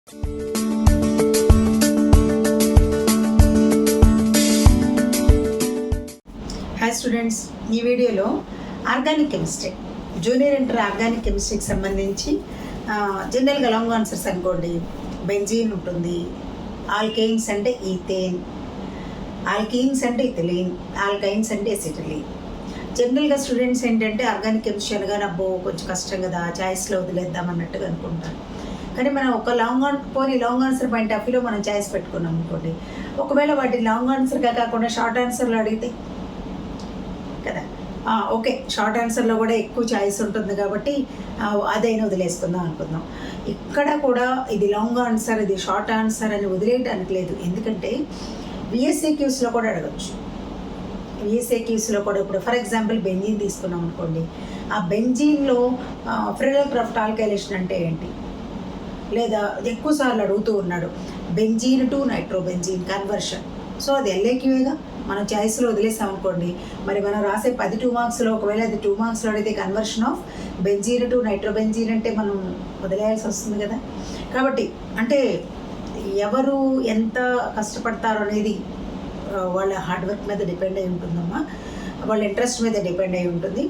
Hi students, ఈ వీడియోలో organic chemistry junior inter organic కెమిస్ట్రీకి సంబంధించి జనరల్గా లాంగ్ ఆన్సర్స్ అనుకోండి. బెంజీన్ ఉంటుంది, ఆల్కెయిన్స్ అంటే ఈథేన్, ఆల్కీన్స్ అంటే ఇథిలీన్, ఆల్కైన్స్ అంటే ఎసిటిలీన్. జనరల్గా స్టూడెంట్స్ ఏంటంటే ఆర్గానిక్ కెమిస్ట్రీ అనగానే అబ్బో కొంచెం కష్టం కదా, చాయిస్లో వదిలేద్దాం అన్నట్టుగా అనుకుంటారు. కానీ మనం ఒక లాంగ్ ఆన్సర్ పాయింట్ ఆఫ్ వ్యూలో మనం చాయిస్ పెట్టుకున్నాం అనుకోండి, ఒకవేళ వాటి లాంగ్ ఆన్సర్గా కాకుండా షార్ట్ ఆన్సర్లో అడిగితే కదా, ఓకే షార్ట్ ఆన్సర్లో కూడా ఎక్కువ చాయిస్ ఉంటుంది కాబట్టి అదైనా వదిలేసుకుందాం అనుకుందాం. ఇక్కడ కూడా ఇది లాంగ్ ఆన్సర్, ఇది షార్ట్ ఆన్సర్ అని వదిలేయడానికి లేదు. ఎందుకంటే విఎస్ఏక్యూస్లో కూడా అడగచ్చు. విఎస్ఏక్యూస్లో కూడా ఇప్పుడు ఫర్ ఎగ్జాంపుల్ బెంజీన్ తీసుకున్నాం అనుకోండి, ఆ బెంజీన్లో ఫ్రెడల్ క్రాఫ్ట్ ఆల్కైలేషన్ అంటే ఏంటి, లేదా ఎక్కువసార్లు అడుగుతూ ఉన్నాడు benzene to nitrobenzene conversion. So అది ఎల్ఏక్యూగా మనం చాయిస్లో వదిలేసాం అనుకోండి, మరి మనం రాసే 10 2 మార్క్స్లో ఒకవేళ అది 2 మార్క్స్లో అడిగితే conversion of benzene to nitrobenzene అంటే మనం వదిలేయాల్సి వస్తుంది కదా. కాబట్టి అంటే ఎవరు ఎంత కష్టపడతారో అనేది వాళ్ళ హార్డ్ వర్క్ మీద డిపెండ్ అయి ఉంటుందమ్మా, వాళ్ళ ఇంట్రెస్ట్ మీద డిపెండ్ అయి ఉంటుంది.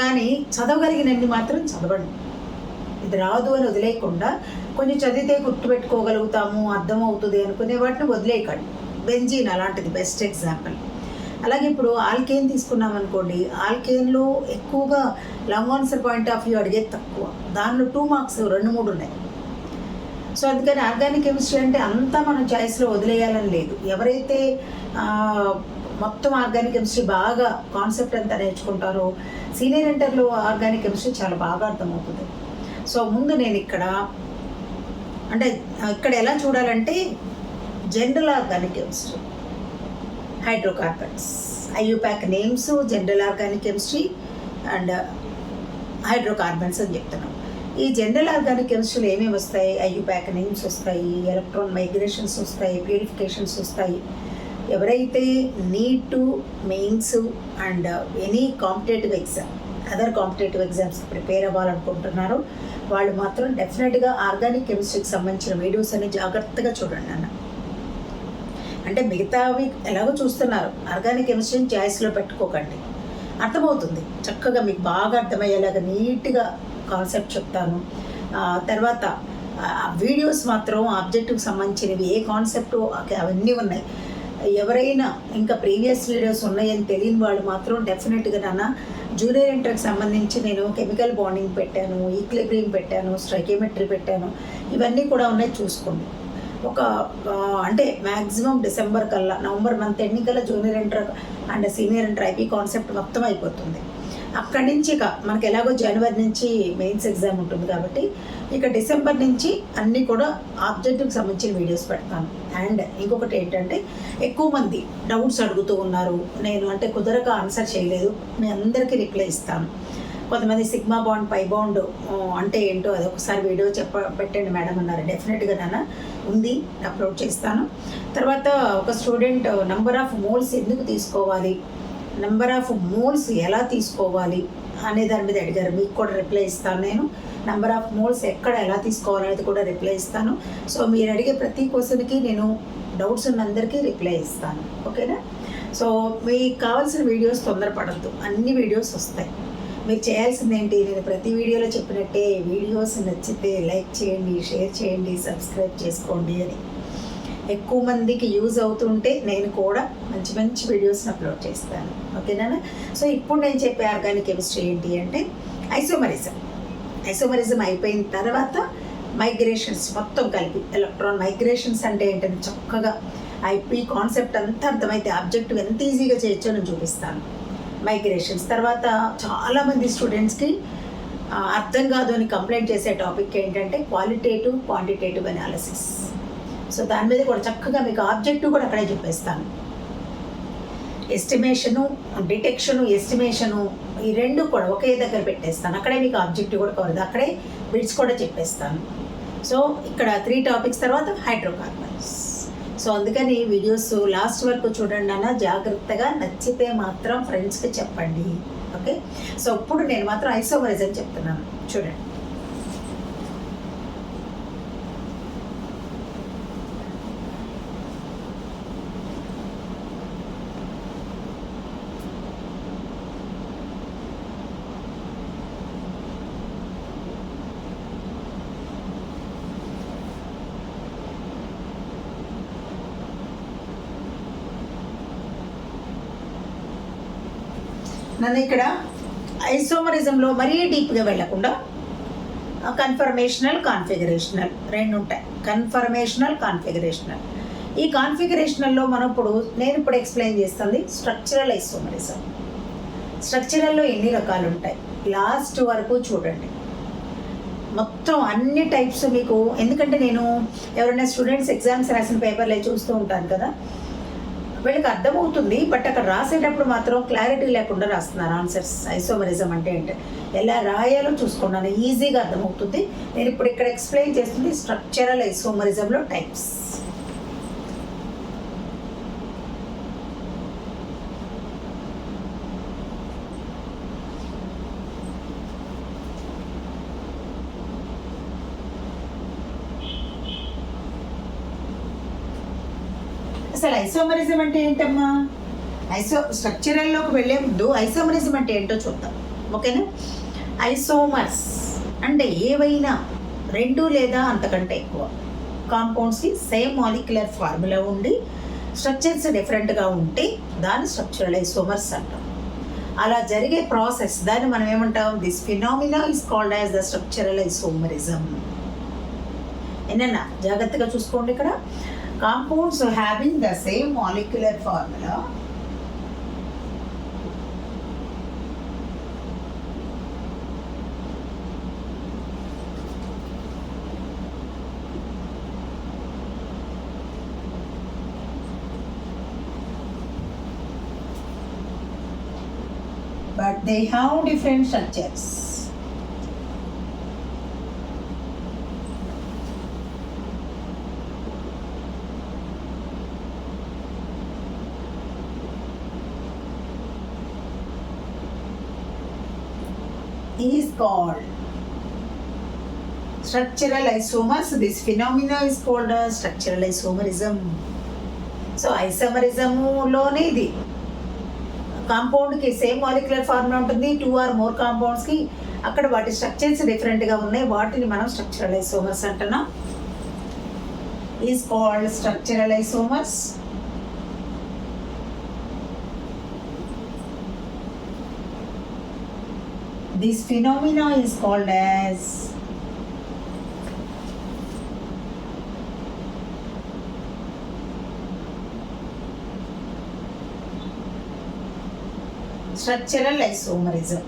కానీ చదవగలిగినన్ని మాత్రం చదవండి. ఇది రాదు అని వదిలేయకుండా కొంచెం చదివితే గుర్తుపెట్టుకోగలుగుతాము, అర్థం అవుతుంది అనుకునే వాటిని వదిలేయకండి. బెంజీన్ అలాంటిది బెస్ట్ ఎగ్జాంపుల్. అలాగే ఇప్పుడు ఆల్కేన్ తీసుకున్నాం అనుకోండి, ఆల్కేన్లో ఎక్కువగా long answer point of view అడిగేది తక్కువ, దానిలో 2 మార్క్స్ 2-3 ఉన్నాయి. సో అందుకని ఆర్గానిక్ కెమిస్ట్రీ అంటే అంతా మనం చాయిస్లో వదిలేయాలని లేదు. ఎవరైతే మొత్తం ఆర్గానిక్ కెమిస్ట్రీ బాగా కాన్సెప్ట్ అంతా నేర్చుకుంటారో సీనియర్ ఇంటర్లో ఆర్గానిక్ కెమిస్ట్రీ చాలా బాగా అర్థమవుతుంది. సో ముందు నేను ఇక్కడ ఎలా చూడాలంటే general organic chemistry, hydrocarbons, IUPAC names, general organic chemistry and hydrocarbons అని చెప్తున్నాం. ఈ జనరల్ ఆర్గానిక్ కెమిస్ట్రీలో ఏమేమి వస్తాయి, ఐయుపాక్ నేమ్స్ వస్తాయి, ఎలక్ట్రాన్ మైగ్రేషన్స్ వస్తాయి, ప్యూరిఫికేషన్స్ వస్తాయి. ఎవరైతే NEET, mains and any competitive exam, other competitive ఎగ్జామ్స్కి ప్రిపేర్ అవ్వాలనుకుంటున్నారో వాళ్ళు మాత్రం డెఫినెట్గా ఆర్గానిక్ కెమిస్ట్రీకి సంబంధించిన వీడియోస్ అని జాగ్రత్తగా చూడండి అన్న. అంటే మిగతావి ఎలాగో చూస్తున్నారు, ఆర్గానిక్ కెమిస్ట్రీని చాయిస్లో పెట్టుకోకండి, అర్థమవుతుంది చక్కగా మీకు బాగా అర్థమయ్యేలాగా నీట్గా కాన్సెప్ట్ చెప్తాను. తర్వాత వీడియోస్ మాత్రం ఆబ్జెక్టివ్కి సంబంధించినవి ఏ కాన్సెప్ట్ అవన్నీ ఉన్నాయి. ఎవరైనా ఇంకా ప్రీవియస్ వీడియోస్ ఉన్నాయని తెలియని వాళ్ళు మాత్రం డెఫినెట్గా నాన్న జూనియర్ ఇంటర్కి సంబంధించి నేను కెమికల్ బాండింగ్ పెట్టాను, ఈక్విలిబ్రియం పెట్టాను, స్ట్రైకోమెట్రీ పెట్టాను, ఇవన్నీ కూడా ఉన్నాయి చూసుకోండి. అంటే మ్యాక్సిమం డిసెంబర్ కల్లా, నవంబర్ మంత్ ఎండింగ్ కల్లా junior inter and senior inter IP concept మొత్తం అయిపోతుంది. అక్కడి నుంచి ఇక మనకి ఎలాగో జనవరి నుంచి మెయిన్స్ ఎగ్జామ్ ఉంటుంది కాబట్టి ఇక డిసెంబర్ నుంచి అన్నీ కూడా ఆబ్జెక్టివ్కి సంబంధించిన వీడియోస్ పెడతాను. అండ్ ఇంకొకటి ఏంటంటే ఎక్కువ మంది డౌట్స్ అడుగుతూ ఉన్నారు, నేను అంటే కుదరక ఆన్సర్ చేయలేదు, మీ అందరికీ రిప్లై ఇస్తాను. కొంతమంది సిగ్మా బాండ్, పై బాండ్ అంటే ఏంటో అది ఒకసారి వీడియో పెట్టండి మేడం అన్నారు. డెఫినెట్గా నాన్న ఉంది, అప్లోడ్ చేస్తాను. తర్వాత ఒక స్టూడెంట్ నెంబర్ ఆఫ్ మోల్స్ ఎందుకు తీసుకోవాలి, నెంబర్ ఆఫ్ మోల్స్ ఎలా తీసుకోవాలి అనే దాని మీద అడిగారు. మీకు కూడా రిప్లై ఇస్తాను నేను. నెంబర్ ఆఫ్ మోల్స్ ఎక్కడ ఎలా తీసుకోవాలనేది కూడా రిప్లై ఇస్తాను. సో మీరు అడిగే ప్రతి క్వశ్చన్కి నేను డౌట్స్ ఉన్నందరికీ రిప్లై ఇస్తాను, ఓకేనా. సో మీకు కావాల్సిన వీడియోస్ తొందరపడద్దు, అన్ని వీడియోస్ వస్తాయి. మీరు చేయాల్సింది ఏంటి, నేను ప్రతి వీడియోలో చెప్పినట్టే వీడియోస్ నచ్చితే లైక్ చేయండి, షేర్ చేయండి, సబ్స్క్రైబ్ చేసుకోండి అని. ఎక్కువ మందికి యూజ్ అవుతుంటే నేను కూడా మంచి మంచి వీడియోస్ని అప్లోడ్ చేస్తాను, ఓకేనా. సో ఇప్పుడు నేను చెప్పే ఆర్గానిక్ కెమిస్ట్రీ ఏంటి అంటే ఐసోమరిజం అయిపోయిన తర్వాత మైగ్రేషన్స్ మొత్తం కలిపి, ఎలక్ట్రాన్ మైగ్రేషన్స్ అంటే ఏంటని చక్కగా ఐపీ కాన్సెప్ట్ అంతా అర్థమైతే ఆబ్జెక్టివ్ ఎంత ఈజీగా చేయొచ్చో నేను చూపిస్తాను. మైగ్రేషన్స్ తర్వాత చాలామంది స్టూడెంట్స్కి అర్థం కాదు అని కంప్లైంట్ చేసే టాపిక్ ఏంటంటే క్వాలిటేటివ్, క్వాంటిటేటివ్ అనాలిసిస్. సో దాని మీద కూడా చక్కగా మీకు ఆబ్జెక్టివ్ కూడా అక్కడే చెప్పేస్తాను. ఎస్టిమేషను, డిటెక్షను, ఎస్టిమేషను ఈ రెండు కూడా ఒకే దగ్గర పెట్టేస్తాను. అక్కడే మీకు ఆబ్జెక్టివ్ కూడా కవర్, అక్కడే బిట్స్ కూడా చెప్పేస్తాను. సో ఇక్కడ 3 టాపిక్స్ తర్వాత హైడ్రోకార్బన్స్. సో అందుకని వీడియోస్ లాస్ట్ వరకు చూడండి అన్న, జాగ్రత్తగా నచ్చితే మాత్రం ఫ్రెండ్స్కి చెప్పండి, ఓకే. సో ఇప్పుడు నేను మాత్రం ఐసోమరిజం చెప్తున్నాను చూడండి. నన్ను ఇక్కడ ఐసోమరిజంలో మరీ డీప్గా వెళ్ళకుండా కన్ఫర్మేషనల్, కాన్ఫిగరేషనల్ రెండు ఉంటాయి. Conformational, configurational. ఈ కాన్ఫిగరేషనల్లో నేను ఇప్పుడు ఎక్స్ప్లెయిన్ చేస్తుంది స్ట్రక్చరల్ ఐసోమరిజం. స్ట్రక్చరల్లో ఎన్ని రకాలు ఉంటాయి లాస్ట్ వరకు చూడండి. మొత్తం అన్ని టైప్స్ మీకు, ఎందుకంటే నేను ఎవరైనా స్టూడెంట్స్ ఎగ్జామ్స్ రాసిన పేపర్లే చూస్తూ ఉంటాను కదా, వీళ్ళకి అర్థమవుతుంది, బట్ అక్కడ రాసేటప్పుడు మాత్రం క్లారిటీ లేకుండా రాస్తున్నారు ఆన్సర్స్. ఐసోమరిజం అంటే ఏంటి, ఎలా రాయాలో చూసుకున్నాను, ఈజీగా అర్థమవుతుంది. నేను ఇప్పుడు ఇక్కడ ఎక్స్ప్లెయిన్ చేస్తుంది స్ట్రక్చరల్ ఐసోమరిజంలో టైప్స్. అసలు ఐసోమరిజం అంటే ఏంటమ్మా? స్ట్రక్చరల్లోకి వెళ్ళే ముందు ఐసోమరిజం అంటే ఏంటో చూద్దాం, ఓకేనా? ఐసోమర్స్ అంటే ఏవైనా రెండు లేదా అంతకంటే ఎక్కువ కాంపౌండ్స్కి సేమ్ మాలిక్యులర్ ఫార్ములా ఉండి స్ట్రక్చర్స్ డిఫరెంట్గా ఉంటే దాన్ని స్ట్రక్చరల్ ఐసోమర్స్ అంటాం. అలా జరిగే ప్రాసెస్ దాన్ని మనం ఏమంటాం? This phenomena is called as the structural isomerism. ఏనన్నా జాగ్రత్తగా చూసుకోండి. ఇక్కడ compounds having the same molecular formula but they have different structures. Is called structural isomers. This phenomena is called structural isomerism. So ఐసోమరిజంలోనే ఇది కాంపౌండ్కి సేమ్ మాలిక్యులర్ ఫార్ములా ఉంటుంది, 2 or more కాంపౌండ్స్కి అక్కడ వాటి స్ట్రక్చర్స్ డిఫరెంట్గా ఉన్నాయి, వాటిని మనం స్ట్రక్చరల్ ఐసోమర్స్ అంటున్నాం. Is called structural isomers. This phenomena is called as structural isomerism.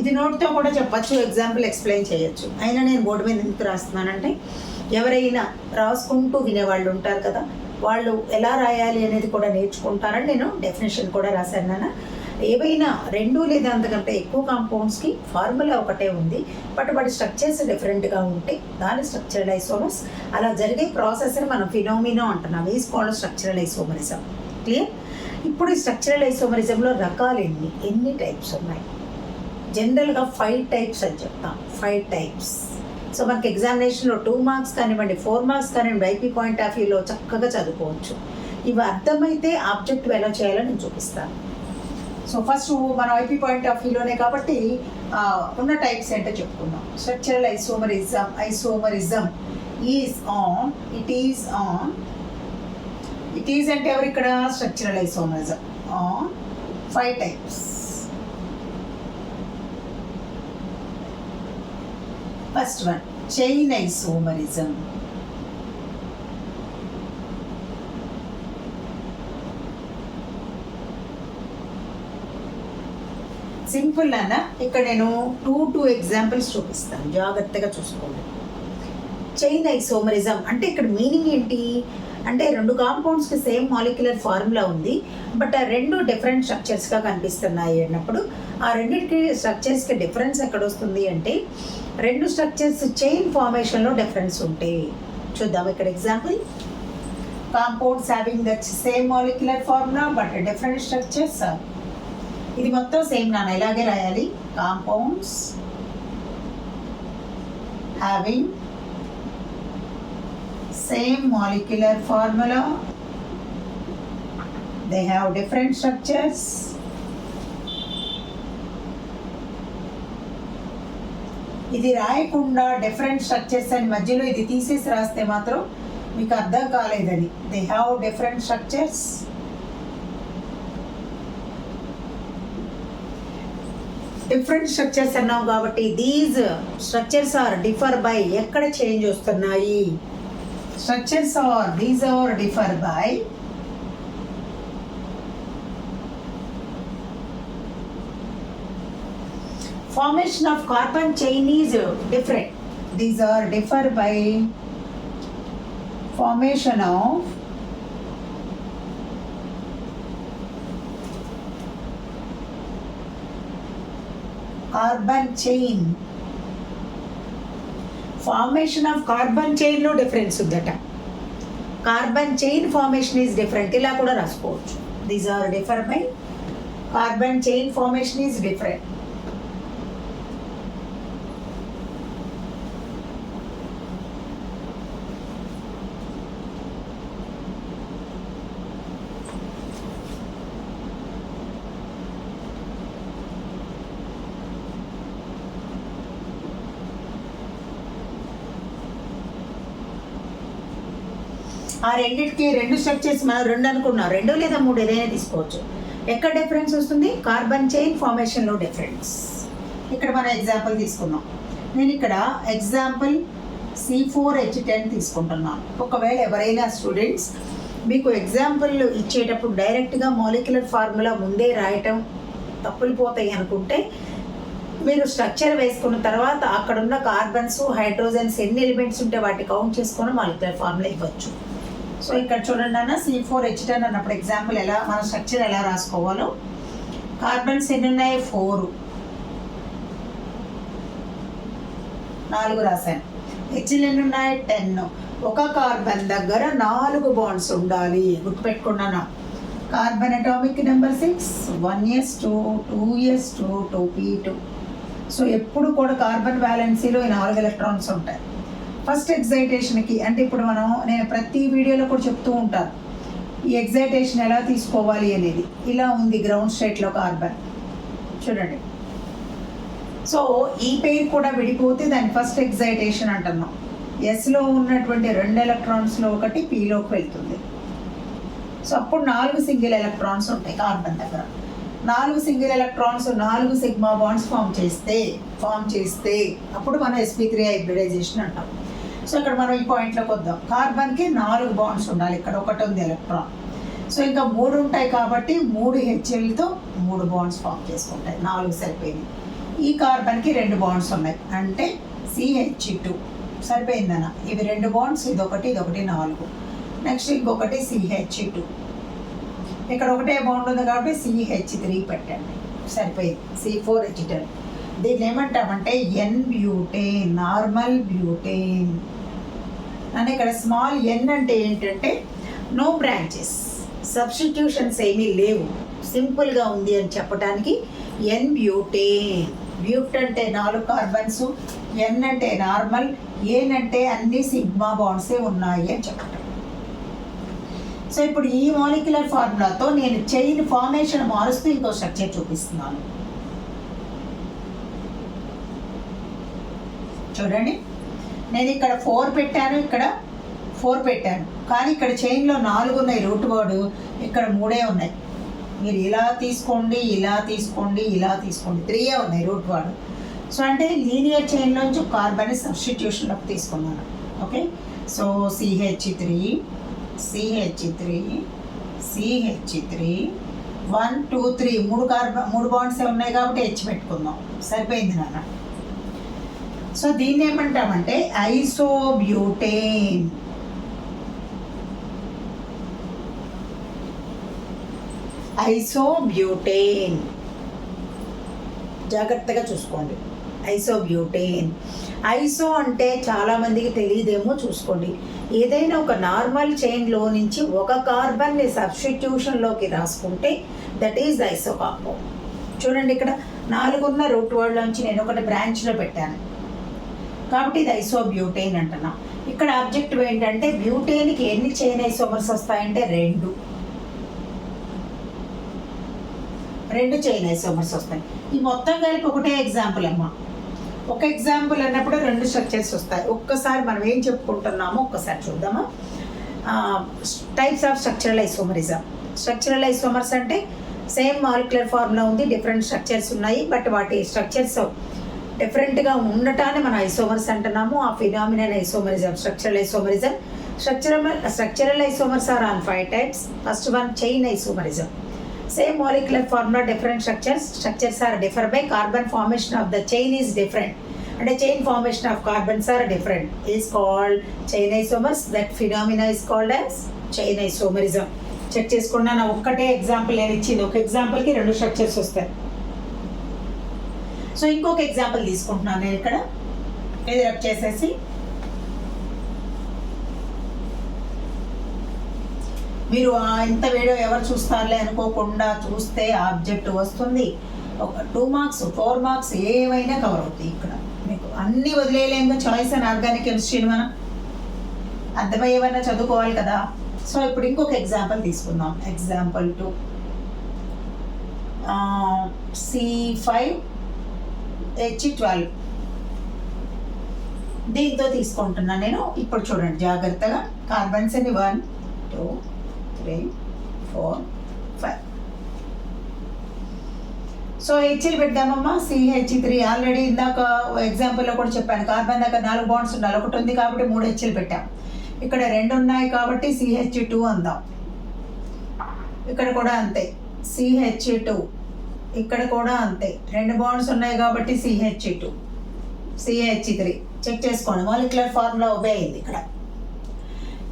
ఇది నోట్తో కూడా చెప్పచ్చు, ఎగ్జాంపుల్ ఎక్స్ప్లెయిన్ చేయొచ్చు. అయినా నేను బోర్డు మీద ఎందుకు రాస్తున్నానంటే ఎవరైనా రాసుకుంటూ వినేవాళ్ళు ఉంటారు కదా, వాళ్ళు ఎలా రాయాలి అనేది కూడా నేర్చుకుంటారని నేను డెఫినేషన్ కూడా రాశాను నాన్న. ఏవైనా రెండు లేదా అంతకంటే ఎక్కువ కాంపౌండ్స్కి ఫార్ములా ఒకటే ఉంది, బట్ వాటి స్ట్రక్చర్స్ డిఫరెంట్గా ఉంటే దాని స్ట్రక్చరల్ ఐసోమర్స్. అలా జరిగే ప్రాసెస్ని మనం ఫినామినా అంటున్నాం. Is called structural isomerism. Clear? ఇప్పుడు ఈ స్ట్రక్చరల్ ఐసోమరిజంలో రకాలు ఎన్ని టైప్స్ ఉన్నాయి? జనరల్గా 5 టైప్స్ అని చెప్తాం. 5 టైప్స్. సో మనకి ఎగ్జామినేషన్లో 2 మార్క్స్ కానివ్వండి, 4 మార్క్స్ కానివ్వండి, ఐపీ పాయింట్ ఆఫ్ వ్యూలో చక్కగా చదువుకోవచ్చు. ఇవి అర్థమైతే ఆబ్జెక్టివ్ ఎలా చేయాలో నేను చూపిస్తాను. సో ఫస్ట్ మనం ఐపీ పాయింట్ ఆఫ్ వ్యూలోనే కాబట్టి ఉన్న టైప్స్ ఏంటో చెప్పుకుందాం. Structural isomerism. Isomerism is on, it is అంటే ఎవరు ఇక్కడ? Structural isomerism on 5 types. First one, chain isomerism. Simple అన్న, ఇక్కడ నేను 2 ఎగ్జాంపుల్స్ చూపిస్తాను, జాగ్రత్తగా చూసుకోండి. చైన్ ఐసోమరిజం అంటే ఇక్కడ మీనింగ్ ఏంటి అంటే 2 కాంపౌండ్స్కి సేమ్ మాలిక్యులర్ ఫార్ములా ఉంది, బట్ ఆ 2 డిఫరెంట్ స్ట్రక్చర్స్గా కనిపిస్తున్నాయి అన్నప్పుడు ఆ రెండింటికి స్ట్రక్చర్స్కి డిఫరెన్స్ ఎక్కడ వస్తుంది అంటే 2 స్ట్రక్చర్స్ చైన్ ఫార్మేషన్లో డిఫరెన్స్ ఉంటాయి. చూద్దాం ఇక్కడ example. Compounds having the same molecular formula but different structures. ఇది మొత్తం సేమ్ నాన్న, ఇలాగే రాయాలి. Compounds having same molecular formula, they have different structures. ఇది రాయకుండా డిఫరెంట్ స్ట్రక్చర్స్ అని మధ్యలో ఇది తీసేసి రాస్తే మాత్రం మీకు అర్థం కాలేదని. They have different structures. Different structures అన్నాం కాబట్టి these structures are differ by, ఎక్కడ చేంజ్ వస్తున్నాయి? Structures are these are differ by formation of carbon chain is different. These are differ by formation of carbon chain. Formation of carbon chain లో difference ఉందట. Carbon chain formation is different, ఇలా కూడా రాసుకోవచ్చు. These are differ by carbon chain formation is different. ఆ రెండింటికి రెండు structures మనం రెండు అనుకున్నాం, రెండు లేదా మూడు ఏదైనా తీసుకోవచ్చు. ఎక్కడ డిఫరెన్స్ వస్తుంది? కార్బన్ చైన్ ఫార్మేషన్లో డిఫరెన్స్. ఇక్కడ మనం ఎగ్జాంపుల్ తీసుకున్నాం. నేను ఇక్కడ ఎగ్జాంపుల్ C4H10 తీసుకుంటున్నాను. ఒకవేళ ఎవరైనా స్టూడెంట్స్ మీకు ఎగ్జాంపుల్ ఇచ్చేటప్పుడు డైరెక్ట్గా మాలిక్యులర్ ఫార్ములా ముందే రాయటం తప్పులు పోతాయి అనుకుంటే, మీరు స్ట్రక్చర్ వేసుకున్న తర్వాత అక్కడున్న కార్బన్స్, హైడ్రోజన్స్ ఎన్ని ఎలిమెంట్స్ ఉంటే వాటి కౌంట్ చేసుకొని మాలిక్యులర్ ఫార్ములా ఇవ్వచ్చు. సో ఇక్కడ చూడండి అన్న, C4H10 అన్నప్పుడు ఎగ్జాంపుల్ ఎలా మన స్ట్రక్చర్ ఎలా రాసుకోవాలో. కార్బన్స్ ఎన్ని ఉన్నాయి? 4, 4 రాశాను. హెచ్లు ఎన్ని ఉన్నాయి? 10. ఒక కార్బన్ దగ్గర 4 బాండ్స్ ఉండాలి, గుర్తుపెట్టుకున్నాను. Carbon atomic number 6, 1s2, 2s2, 2p2. So ఎప్పుడు కూడా కార్బన్ వ్యాలెన్సీలో ఈ 4 ఎలక్ట్రాన్స్ ఉంటాయి. ఫస్ట్ ఎగ్జైటేషన్కి అంటే ఇప్పుడు నేను ప్రతి వీడియోలో కూడా చెప్తూ ఉంటాను ఈ ఎగ్జైటేషన్ ఎలా తీసుకోవాలి అనేది. ఇలా ఉంది గ్రౌండ్ స్టేట్లో కార్బన్, చూడండి. సో ఈ పెయిర్ కూడా విడిపోతే దాన్ని ఫస్ట్ ఎగ్జైటేషన్ అంటున్నాం. ఎస్లో ఉన్నటువంటి 2 ఎలక్ట్రాన్స్లో ఒకటి పీలోకి వెళ్తుంది. సో అప్పుడు 4 సింగిల్ ఎలక్ట్రాన్స్ ఉంటాయి కార్బన్ దగ్గర. 4 single electrons 4 sigma bonds form చేస్తే అప్పుడు మనం sp3 హైబ్రిడైజేషన్ అంటాం. సో ఇక్కడ మనం ఈ పాయింట్లోకి వద్దాం. కార్బన్కి 4 బాండ్స్ ఉండాలి, ఇక్కడ ఒకటి ఉంది ఎలక్ట్రాన్. సో ఇంకా 3 ఉంటాయి కాబట్టి 3 హెచ్ఎల్తో 3 బాండ్స్ ఫామ్ చేసుకుంటాయి, 4 సరిపోయింది. ఈ కార్బన్కి 2 బాండ్స్ ఉన్నాయి అంటే CH2 సరిపోయిందన్న. ఇవి 2 బాండ్స్, ఇదొకటి 4. నెక్స్ట్ ఇంకొకటి CH2, ఇక్కడ ఒకటే బాండ్ ఉంది కాబట్టి CH3 పెట్టండి, సరిపోయింది. C4H10. దీన్ని ఏమంటామంటే N బ్యూటేన్, నార్మల్ బ్యూటేన్ అని. ఇక్కడ స్మాల్ n అంటే ఏంటంటే నో బ్రాంచెస్, సబ్స్టిట్యూషన్స్ ఏమీ లేవు, సింపుల్గా ఉంది అని చెప్పడానికి N బ్యూటేన్. బ్యూట్ అంటే 4 కార్బన్స్, N అంటే నార్మల్, ఏన్ అంటే అన్ని సిగ్మా బాండ్సే ఉన్నాయి అని చెప్పటం. సో ఇప్పుడు ఈ మాలిక్యులర్ ఫార్ములాతో నేను చైన్ ఫార్మేషన్ మారుస్తూ ఇంకో స్ట్రక్చర్ చూపిస్తున్నాను. చూడండి, నేను ఇక్కడ 4 పెట్టాను, ఇక్కడ 4 పెట్టాను, కానీ ఇక్కడ చైన్లో 4 ఉన్నాయి రూట్ వర్డ్, ఇక్కడ 3 ఉన్నాయి. మీరు ఇలా తీసుకోండి, ఇలా తీసుకోండి, ఇలా తీసుకోండి, 3 ఉన్నాయి రూట్ వర్డ్. సో అంటే లీనియర్ చైన్లోంచి కార్బన్ సబ్స్టిట్యూషన్లోకి తీసుకున్నాను. Okay, so CH3, CH3, CH3, 1 2 3 3 బాండ్సే ఉన్నాయి కాబట్టి H పెట్టుకుందాం, సరిపోయింది నాన్న. సో దీన్ని ఏమంటామంటే ఐసోబ్యూటేన్. ఐసోబ్యూటేన్ జాగ్రత్తగా చూసుకోండి. ఐసోబ్యూటేన్. ఐసో అంటే చాలామందికి తెలియదేమో, చూసుకోండి. ఏదైనా ఒక నార్మల్ చైన్లో నుంచి ఒక కార్బన్ని సబ్స్టిట్యూషన్లోకి రాసుకుంటే దట్ ఈజ్ ఐసో కాంపౌండ్. చూడండి, ఇక్కడ 4 ఉన్న రూట్ వర్డ్లోంచి నేను ఒకటి బ్రాంచ్లో పెట్టాను కాబట్టి ఇది ఐసోబ్యూటేన్ అంటున్నాం. ఇక్కడ ఆబ్జెక్టివ్ ఏంటంటే బ్యూటేన్కి ఎన్ని చైన్ ఐసోమర్స్ వస్తాయంటే 2 చైన్ ఐసోమర్స్ వస్తాయి. ఈ మొత్తం కలిపి ఒకటే ఎగ్జాంపుల్ అమ్మా. ఒక ఎగ్జాంపుల్ అన్నప్పుడు 2 స్ట్రక్చర్స్ వస్తాయి. ఒక్కసారి మనం ఏం చెప్పుకుంటున్నామో ఒక్కసారి చూద్దామా. Types of structural isomerism. Structural isomers అంటే సేమ్ మాలిక్యులర్ ఫార్ములా ఉంది, డిఫరెంట్ స్ట్రక్చర్స్ ఉన్నాయి, బట్ వాటి స్ట్రక్చర్స్ డిఫరెంట్గా ఉండటాన్ని మనం ఐసోమర్స్ అంటున్నాము. ఆ phenomenal isomerism, structural isomerism. Structural isomers are on 5 types. First one, chain isomerism. Same molecular formula, different structures are differ by carbon formation of the chain is different, and the chain formation of carbons are different, is called chain isomers. That phenomena is called as chain isomerism. Check చేసుకున్నా నా ఒక్కటే example నేను ఇచ్చింది, ఒక ఎగ్జాంపుల్కి 2 structures వస్తాయి. So ఇంకొక example తీసుకుంటున్నాను నేను ఇక్కడ, ఇది రబ్ చేసేసి మీరు ఇంత వీడియో ఎవరు చూస్తారులే అనుకోకుండా చూస్తే ఆబ్జెక్ట్ వస్తుంది. ఒక 2 marks 4 marks ఏమైనా కవర్ అవుతాయి. ఇక్కడ మీకు అన్నీ వదిలేయలేము, చాయిస్ అండ్ ఆర్గానిక్ కెమిస్ట్రీని మనం అర్థమయ్యేవన్నా చదువుకోవాలి కదా. సో ఇప్పుడు ఇంకొక ఎగ్జాంపుల్ తీసుకుందాం. ఎగ్జాంపుల్ 2, C5H12 దీంతో తీసుకుంటున్నాను నేను. ఇప్పుడు చూడండి జాగ్రత్తగా, కార్బన్స్ అని 1 2 3 4 5. సో హెచ్లు పెడదామమ్మా. CH3 ఆల్రెడీ ఇందాక ఎగ్జాంపుల్లో కూడా చెప్పాను, కార్బన్ దగ్గర 4 బాండ్స్ ఉండాలి, ఒకటి ఉంది కాబట్టి 3 హెచ్లు పెట్టాం. ఇక్కడ 2 ఉన్నాయి కాబట్టి CH2 అందాం. ఇక్కడ కూడా అంతే, CH2. ఇక్కడ కూడా అంతే, 2 బాండ్స్ ఉన్నాయి కాబట్టి CH2 CH3. చెక్ చేసుకోండి, మాలిక్యులర్ ఫార్ములా ఒబే అయింది ఇక్కడ.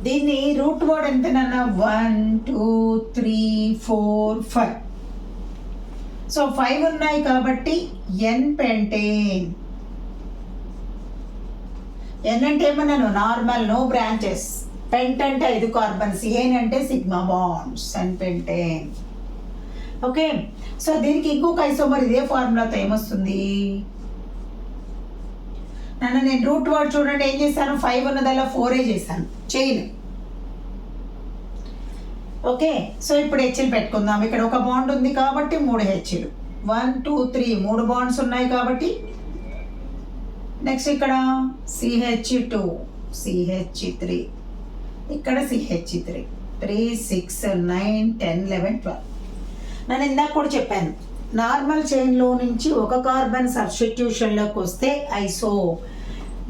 దీన్ని రూట్ వర్డ్ ఎంతనన్నా 1 2 3 4 5. సో 5 ఉన్నాయి కాబట్టి N పెంటేన్. N అంటే ఏమన్నాను, నార్మల్, నో బ్రాంచెస్. పెంట్ అంటే 5 కార్బన్స్, ఏన్ అంటే sigma bonds, N pentane. Okay, so దీనికి ఇంకొక ఐసోమర్ ఇదే ఫార్ములాతో ఏమొస్తుంది నన్ను, నేను రూట్ వర్డ్ చూడండి ఏం చేశాను, 5 ఉన్నదల్లా 4 చేశాను చైన్. ఓకే, సో ఇప్పుడు హెచ్లు పెట్టుకుందాం. ఇక్కడ ఒక బాండ్ ఉంది కాబట్టి 3 హెచ్లు, 1 2 3 3 బాండ్స్ ఉన్నాయి కాబట్టి. నెక్స్ట్ ఇక్కడ CH2 CH3, ఇక్కడ CH3 3 6 9 10 11 12. నేను ఇందాక కూడా చెప్పాను, నార్మల్ చైన్లో నుంచి ఒక కార్బన్ సబ్స్టిట్యూషన్లోకి వస్తే ఐసో,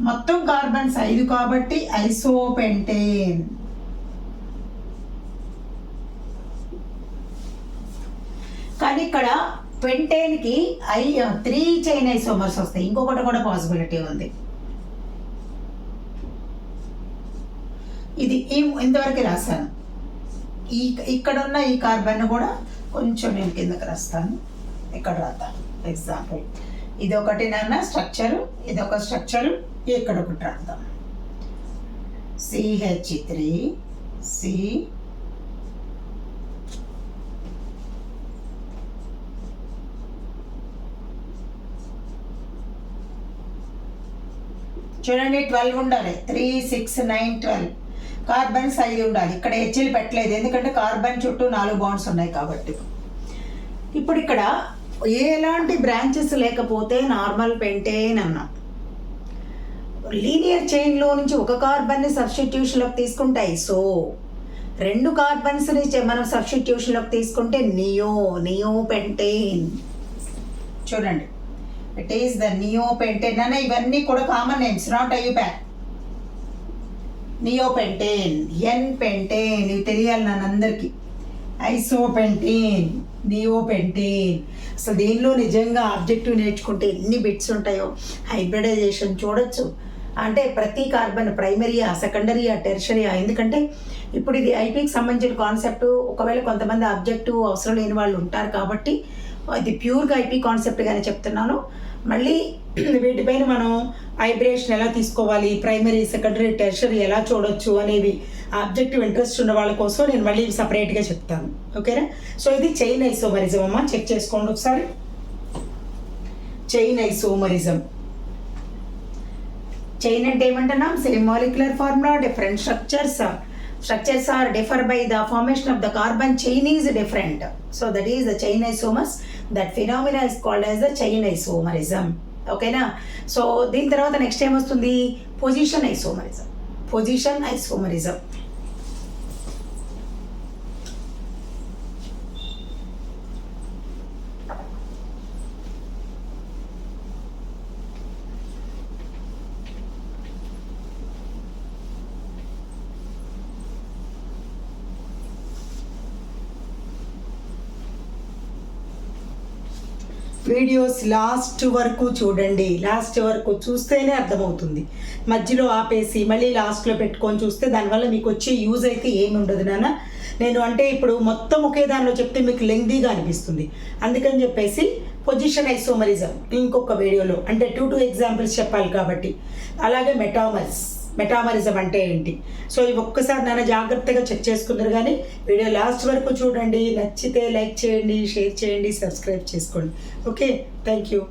మొత్తం కార్బన్స్ 5 కాబట్టి ఐసోపెంటేన్. కానీ ఇక్కడ పెంటేన్కి 3 చైన్ ఐసోమర్స్ వస్తాయి. ఇంకొకటి కూడా పాసిబిలిటీ ఉంది. ఇది ఇంతవరకు రాశాను. ఇక్కడ ఉన్న ఈ కార్బన్ కూడా కొంచెం నేను కిందకి రాస్తాను, ఇక్కడ రాద్దాం. ఎగ్జాంపుల్ ఇది ఒకటి నాన్న స్ట్రక్చరు, ఇది ఒక స్ట్రక్చరు, ఇక్కడ ఒకటి రాద్దాం. CH3 C చూడండి 12 ఉండాలి, 3 6 9 12 కార్బన్స్ 5 ఉండాలి. ఇక్కడ హెచ్లు పెట్టలేదు ఎందుకంటే కార్బన్ చుట్టూ 4 బాండ్స్ ఉన్నాయి కాబట్టి. ఇప్పుడు ఇక్కడ ఎలాంటి బ్రాంచెస్ లేకపోతే నార్మల్ పెంటేన్ అన్నాం. లీనియర్ చైన్లో నుంచి ఒక కార్బన్ని సబ్స్టిట్యూషన్లోకి తీసుకుంటే ఐసో, 2 కార్బన్స్ని మనం సబ్స్టిట్యూషన్లోకి తీసుకుంటే నియో పెంటేన్. చూడండి, it is the neo pentane అన్న. ఇవన్నీ కూడా common names, not IUPAC. Neo pentane, N pentane, ఇవి తెలియాలి నన్నందరికీ. ఐసోపెంటేన్, నియో పెంటేన్. అసలు దీనిలో నిజంగా ఆబ్జెక్టివ్ నేర్చుకుంటే ఎన్ని బిట్స్ ఉంటాయో. హైబ్రిడైజేషన్ చూడొచ్చు, అంటే ప్రతి కార్బన్ ప్రైమరీయా సెకండరీయా టెర్షరీయా. ఎందుకంటే ఇప్పుడు ఇది ఐపీకి సంబంధించిన కాన్సెప్ట్. ఒకవేళ కొంతమంది ఆబ్జెక్టివ్ అవసరం లేని వాళ్ళు ఉంటారు కాబట్టి ఇది ప్యూర్గా ఐపీ కాన్సెప్ట్గానే చెప్తున్నాను. మళ్ళీ వీటిపైన మనం హైబ్రిడేషన్ ఎలా తీసుకోవాలి, ప్రైమరీ సెకండరీ టెర్షరీ ఎలా చూడొచ్చు అనేవి ఆబ్జెక్టివ్ ఇంట్రెస్ట్ ఉన్న వాళ్ళ కోసం నేను మళ్ళీ సపరేట్గా చెప్తాను. ఓకేనా? సో ఇది చైన్ ఐసోమరిజం అమ్మ, చెక్ చేసుకోండి ఒకసారి. చైన్ ఐసోమరిజం, చైన్ అంటే ఏమంటున్నాం, same molecular formula, different structures are differ by the formation of the carbon chain is different. So that is the chain isomers. That phenomena is called as the chain isomerism. ఓకేనా? So దీని తర్వాత next ఏం వస్తుంది, position isomerism. Videos last వరకు చూడండి. Last వరకు చూస్తేనే అర్థమవుతుంది. మధ్యలో ఆపేసి మళ్ళీ లాస్ట్లో పెట్టుకొని చూస్తే దానివల్ల మీకు వచ్చే యూజ్ అయితే ఏమి ఉండదు నాన్న. నేను అంటే ఇప్పుడు మొత్తం ఒకే దానిలో చెప్తే మీకు లెంగ్దీగా అనిపిస్తుంది. అందుకని చెప్పేసి పొజిషన్ ఐసోమరిజం ఇంకొక వీడియోలో అంటే 2 ఎగ్జాంపుల్స్ చెప్పాలి కాబట్టి, అలాగే మెటామరిజం అంటే ఏంటి. సో ఇవి ఒక్కసారి నాన్న జాగ్రత్తగా చెక్ చేసుకుందరు. కానీ వీడియో లాస్ట్ వరకు చూడండి. నచ్చితే లైక్ చేయండి, షేర్ చేయండి, సబ్స్క్రైబ్ చేసుకోండి. Okay, thank you.